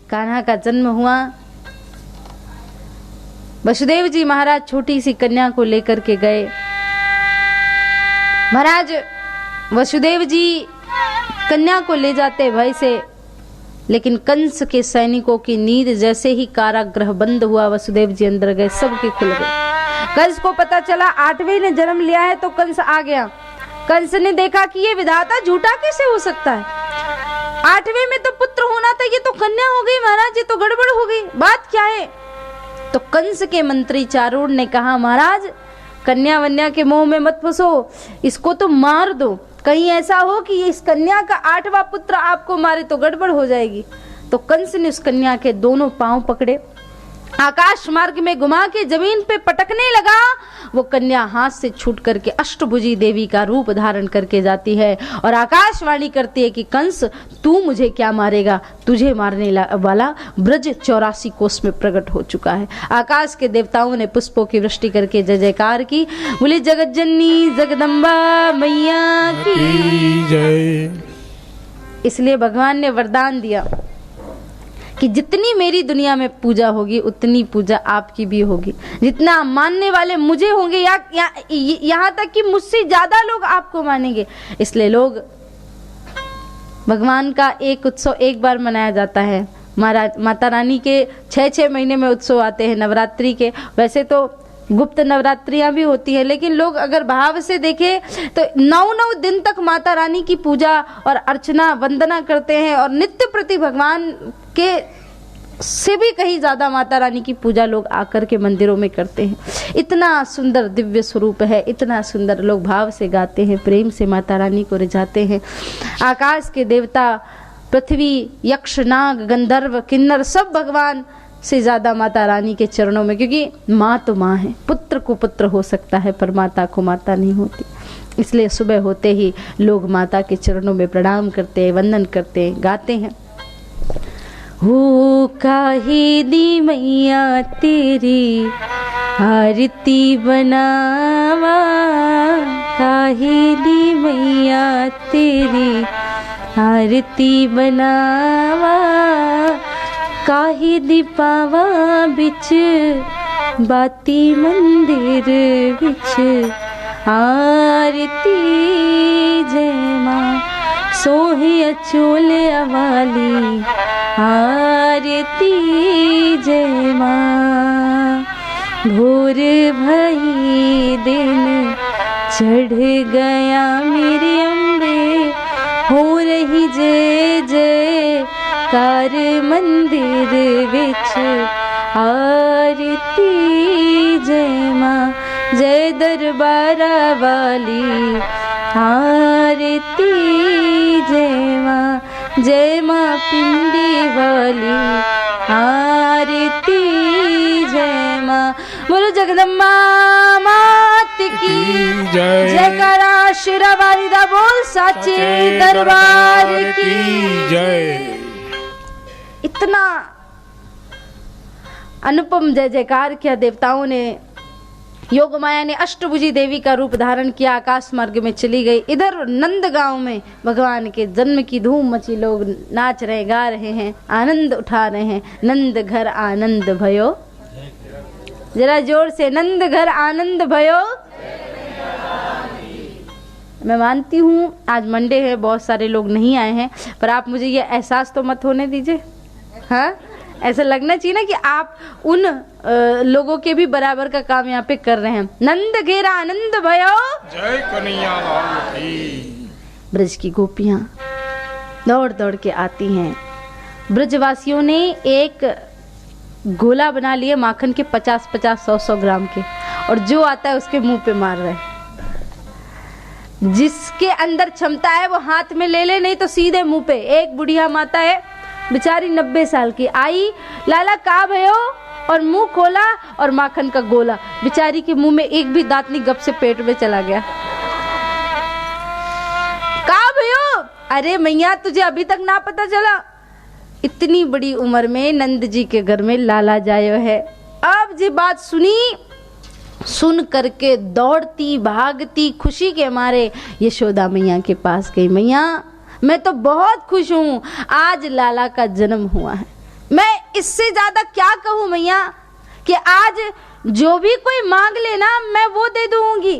कान्हा का जन्म हुआ। वसुदेव जी महाराज छोटी सी कन्या को लेकर के गए। महाराज वसुदेव जी कन्या को ले जाते भय से, लेकिन कंस के सैनिकों की नींद जैसे ही कारागृह बंद हुआ, वसुदेव जी अंदर गए, सबके खुल गए। कंस को पता चला 8वें ने जन्म लिया है, तो कंस आ गया। कंस ने देखा कि ये विधाता झूठा कैसे हो सकता है, 8वें में तो पुत्र होना था, ये तो कन्या हो गई महाराज, ये तो गड़बड़ हो गई, बात क्या है। तो कंस के मंत्री चारूर ने कहा महाराज कन्या वन्या के मोह में मत फंसो, इसको तो मार दो, कहीं ऐसा हो कि इस कन्या का 8वां पुत्र आपको मारे तो गड़बड़ हो जाएगी। तो कंस ने उस कन्या के दोनों पांव पकड़े, आकाश मार्ग में घुमा के जमीन पे पटकने लगा। वो कन्या हाथ से छूट करके अष्टभुजी देवी का रूप धारण करके जाती है और आकाशवाणी करती है कि कंस तू मुझे क्या मारेगा, तुझे मारने वाला ब्रज 84 कोस में प्रकट हो चुका है। आकाश के देवताओं ने पुष्पों की वृष्टि करके जय जयकार की, बोले जगत जननी जगदम्बा मैया की जय। इसलिए भगवान ने वरदान दिया कि जितनी मेरी दुनिया में पूजा होगी उतनी पूजा आपकी भी होगी, जितना मानने वाले मुझे होंगे यहाँ तक कि मुझसे ज्यादा लोग आपको मानेंगे। इसलिए लोग भगवान का एक उत्सव एक बार मनाया जाता है। माता रानी के 6-6 महीने में उत्सव आते हैं नवरात्रि के। वैसे तो गुप्त नवरात्रियां भी होती है, लेकिन लोग अगर भाव से देखें तो 9 दिन तक माता रानी की पूजा और अर्चना वंदना करते हैं और नित्य प्रति भगवान के से भी कहीं ज्यादा माता रानी की पूजा लोग आकर के मंदिरों में करते हैं। इतना सुंदर दिव्य स्वरूप है, इतना सुंदर लोग भाव से गाते हैं, प्रेम से माता रानी को रिझाते हैं। आकाश के देवता, पृथ्वी, यक्ष, नाग, गंधर्व, किन्नर सब भगवान से ज्यादा माता रानी के चरणों में, क्योंकि माँ तो माँ है, पुत्र को पुत्र हो सकता है पर माता को माता नहीं होती। इसलिए सुबह होते ही लोग माता के चरणों में प्रणाम करते हैं, वंदन करते हैं, गाते हैं। हो काहे दी मैया तेरी आरती बनावा, काहे दी मैया तेरी आरती बनावा, काहे दीपावा बिच बाती मंदिर बिच आरती जय माँ, सोहे अचोले वाली आरती जय माँ। भोर भई दिन चढ़ गया मेरे अम्बे, हो रही जय जय कार मंदिर विच आरती जय माँ, जय दरबारा वाली आरती जय माँ, जय माँ पिंडी वाली आरती जय माँ। बोलो जगदम्बा मात की जय, जयकारा शेरा वाली दा बोल साचे दरबार की जय। इतना अनुपम जय जयकार किया देवताओं ने। योग माया ने अष्टभुजी देवी का रूप धारण किया, आकाश मार्ग में चली गई। इधर नंद गांव में भगवान के जन्म की धूम मची, लोग नाच रहे, गा रहे हैं, आनंद उठा रहे हैं। नंद घर आनंद भयो, जरा जोर से, नंद घर आनंद भयो। मैं मानती हूँ आज मंडे है, बहुत सारे लोग नहीं आए हैं, पर आप मुझे ये एहसास तो मत होने दीजिए, हाँ ऐसा लगना चाहिए ना कि आप उन लोगों के भी बराबर का काम यहाँ पे कर रहे हैं। नंद घेरा आनंद भयो, जय कन्हैया लाल की। ब्रज की गोपियां दौड़ दौड़ के आती हैं। ब्रजवासियों ने एक गोला बना लिए माखन के 50-50, 100-100 ग्राम के, और जो आता है उसके मुंह पे मार रहे। जिसके अंदर क्षमता है वो हाथ में ले ले, नहीं तो सीधे मुंह पे। एक बुढ़िया माता है बेचारी 90 साल की, आई लाला का भयो और मुंह खोला और माखन का गोला, बेचारी के मुंह में एक भी दांत नहीं, गप से पेट में चला गया। का भयो, अरे मैया तुझे अभी तक ना पता चला, इतनी बड़ी उम्र में नंद जी के घर में लाला जायो है। अब जी बात सुनी, सुन करके दौड़ती भागती खुशी के मारे यशोदा मैया के पास गई। मैया मैं तो बहुत खुश हूँ, आज लाला का जन्म हुआ है, मैं इससे ज्यादा क्या कहूं मैया कि आज जो भी कोई मांग लेना मैं वो दे दूंगी।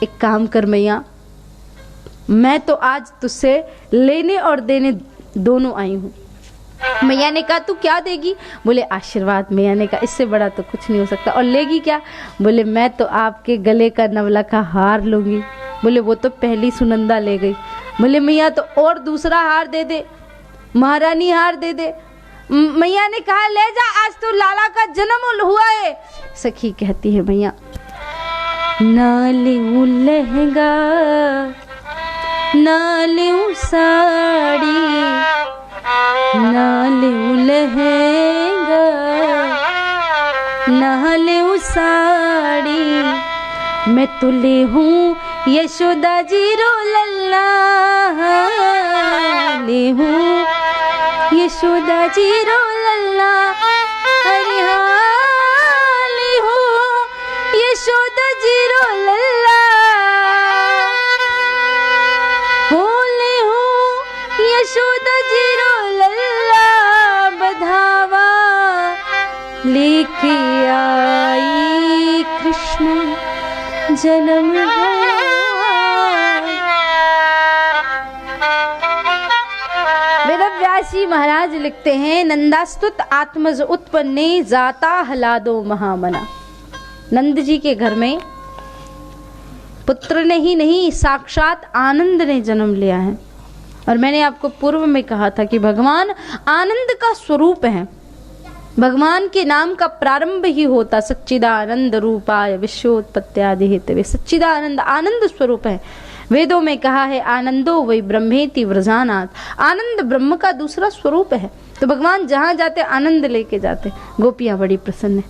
एक काम कर मैया, मैं तो आज तुझसे लेने और देने दोनों आई हूं। मैया ने कहा तू क्या देगी? बोले आशीर्वाद। मैया ने कहा इससे बड़ा तो कुछ नहीं हो सकता। और लेगी क्या? बोले मैं तो आपके गले का नवला का हार लूंगी। बोले वो तो पहली सुनंदा ले गई। बोले मैया तो और दूसरा हार दे दे, महारानी हार दे दे। मैया ने कहा ले जा, आज तो लाला का जन्म हुआ है। सखी कहती है मैया ना लेऊं लहंगा ना लेऊं साड़ी, ना लेऊं लहंगा ना लेऊं साड़ी, मैं तो ले हूँ यशोदा जी रो लल्ला, ले हूँ यशोदा जी रो लल्ला। अरे हाँ ले हूँ यशोदा जी रो लल्ला, हो ले हूँ यशोदा जी रो लल्ला, बधावा लेके आई कृष्ण जन्म वेदव्यासी महाराज लिखते हैं नंदास्तुत आत्मज उत्पन्ने जाता हलादो महामना। नंद जी के घर में पुत्र ने ही नहीं साक्षात आनंद ने जन्म लिया है। और मैंने आपको पूर्व में कहा था कि भगवान आनंद का स्वरूप है। भगवान के नाम का प्रारंभ ही होता सच्चिदानंद रूपाय विश्वोत्पत्त्यादि हेतवे। सच्चिदानंद आनंद स्वरूप है। वेदों में कहा है आनंदो वै ब्रह्मेति व्रजानात्, आनंद ब्रह्म का दूसरा स्वरूप है। तो भगवान जहां जाते आनंद लेके जाते। गोपियां बड़ी प्रसन्न है।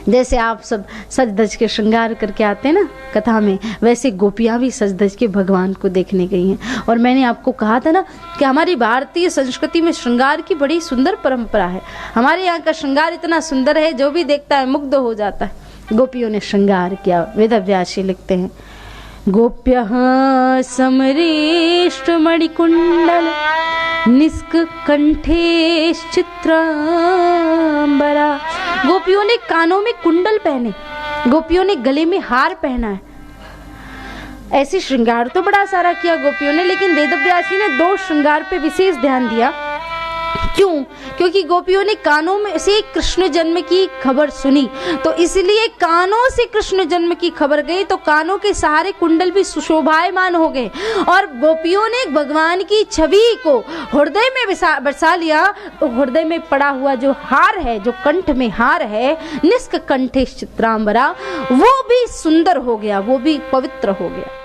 जैसे आप सब सज धज के श्रृंगार करके आते हैं ना कथा में, वैसे गोपियां भी सज धज के भगवान को देखने गई हैं। और मैंने आपको कहा था ना कि हमारी भारतीय संस्कृति में श्रृंगार की बड़ी सुंदर परंपरा है। हमारे यहाँ का श्रृंगार इतना सुंदर है जो भी देखता है मुग्ध हो जाता है। गोपियों ने श्रृंगार किया। वेदव्यासी लिखते हैं गोप्यः समरेष्ट मणिकुंडल निष्क कंठे चित्रांबरा। गोपियों ने कानों में कुंडल पहने, गोपियों ने गले में हार पहना है। ऐसे श्रृंगार तो बड़ा सारा किया गोपियों ने, लेकिन वेदव्यासी ने दो श्रृंगार पे विशेष ध्यान दिया। क्यों? क्योंकि गोपियों ने कानों में से कृष्ण जन्म की खबर सुनी, तो इसलिए कानों से कृष्ण जन्म की खबर गई, तो कानों के सहारे कुंडल भी सुशोभायमान हो गए। और गोपियों ने भगवान की छवि को हृदय में बसा लिया, तो हृदय में पड़ा हुआ जो हार है, जो कंठ में हार है, निष्क कंठे चित्रांबरा, वो भी सुंदर हो गया, वो भी पवित्र हो गया।